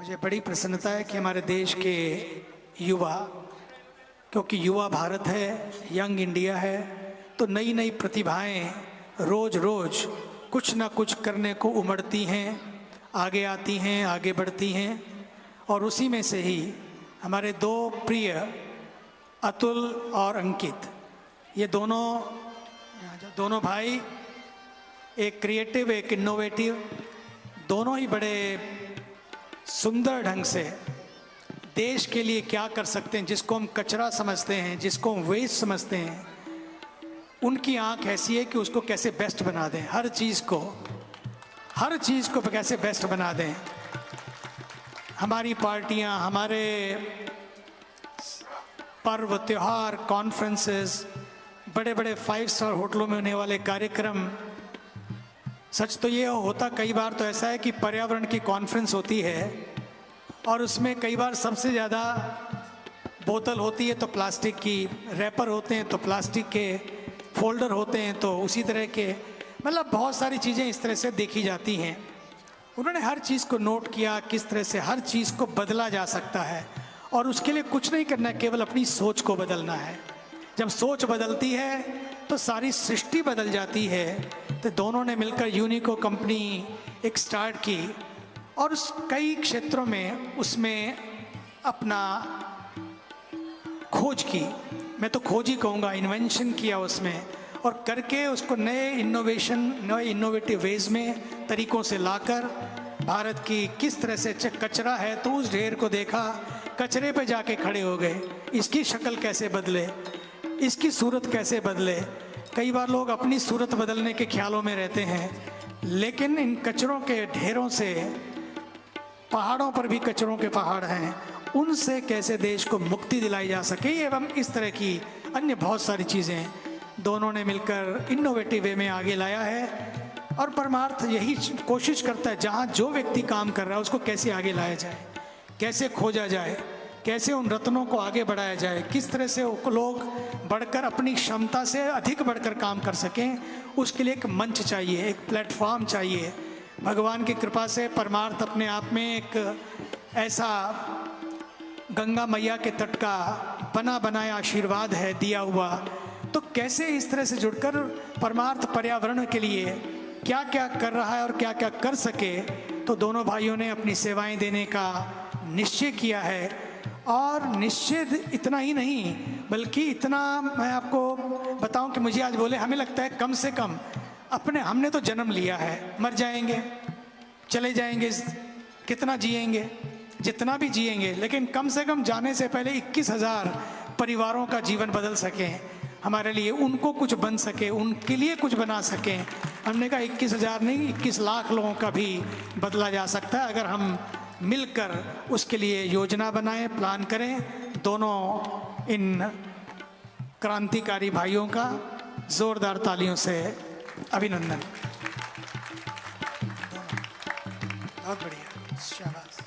मुझे बड़ी प्रसन्नता है कि हमारे देश के युवा, क्योंकि युवा भारत है, यंग इंडिया है, तो नई नई प्रतिभाएं रोज रोज कुछ ना कुछ करने को उमड़ती हैं, आगे आती हैं, आगे बढ़ती हैं। और उसी में से ही हमारे दो प्रिय अतुल और अंकित, ये दोनों भाई, एक क्रिएटिव एक इनोवेटिव, दोनों ही बड़े सुंदर ढंग से देश के लिए क्या कर सकते हैं, जिसको हम कचरा समझते हैं, जिसको हम वेस्ट समझते हैं, उनकी आंख ऐसी है कि उसको कैसे बेस्ट बना दें, हर चीज़ को कैसे बेस्ट बना दें। हमारी पार्टियां, हमारे पर्व त्योहार, कॉन्फ्रेंसेस, बड़े बड़े 5 स्टार होटलों में होने वाले कार्यक्रम, सच तो ये होता कई बार तो ऐसा है कि पर्यावरण की कॉन्फ्रेंस होती है और उसमें कई बार सबसे ज़्यादा बोतल होती है तो प्लास्टिक की, रैपर होते हैं तो प्लास्टिक के, फोल्डर होते हैं तो उसी तरह के, मतलब बहुत सारी चीज़ें इस तरह से देखी जाती हैं। उन्होंने हर चीज़ को नोट किया, किस तरह से हर चीज़ को बदला जा सकता है और उसके लिए कुछ नहीं करना है, केवल अपनी सोच को बदलना है। जब सोच बदलती है तो सारी सृष्टि बदल जाती है। तो दोनों ने मिलकर यूनिको कंपनी एक स्टार्ट की और उस कई क्षेत्रों में उसमें अपना खोज की, मैं तो खोज ही कहूँगा, इन्वेंशन किया उसमें, और करके उसको नए इनोवेटिव वेज में तरीक़ों से लाकर भारत की किस तरह से कचरा है तो उस ढेर को देखा, कचरे पे जाके खड़े हो गए, इसकी शक्ल कैसे बदले, इसकी सूरत कैसे बदले। कई बार लोग अपनी सूरत बदलने के ख्यालों में रहते हैं, लेकिन इन कचरों के ढेरों से, पहाड़ों पर भी कचरों के पहाड़ हैं, उनसे कैसे देश को मुक्ति दिलाई जा सके, एवं इस तरह की अन्य बहुत सारी चीज़ें दोनों ने मिलकर इनोवेटिव वे में आगे लाया है। और परमार्थ यही कोशिश करता है, जहाँ जो व्यक्ति काम कर रहा है उसको कैसे आगे लाया जाए, कैसे खोजा जाए, कैसे उन रत्नों को आगे बढ़ाया जाए, किस तरह से लोग बढ़कर अपनी क्षमता से अधिक बढ़कर काम कर सकें, उसके लिए एक मंच चाहिए, एक प्लेटफॉर्म चाहिए। भगवान की कृपा से परमार्थ अपने आप में एक ऐसा गंगा मैया के तट का बना बनाया आशीर्वाद है दिया हुआ। तो कैसे इस तरह से जुड़कर परमार्थ पर्यावरण के लिए क्या क्या कर रहा है और क्या क्या कर सके, तो दोनों भाइयों ने अपनी सेवाएं देने का निश्चय किया है। और निश्चय इतना ही नहीं, बल्कि इतना मैं आपको बताऊं कि मुझे आज बोले, हमें लगता है कम से कम हमने तो जन्म लिया है, मर जाएंगे, चले जाएंगे, कितना जिएंगे, जितना भी जिएंगे, लेकिन कम से कम जाने से पहले 21,000 परिवारों का जीवन बदल सकें, हमारे लिए उनको कुछ बन सके, उनके लिए कुछ बना सकें। हमने कहा 21,000 नहीं, 21 लाख लोगों का भी बदला जा सकता है अगर हम मिलकर उसके लिए योजना बनाएं, प्लान करें। दोनों इन क्रांतिकारी भाइयों का जोरदार तालियों से अभिनंदन। बहुत बढ़िया, शाबाश।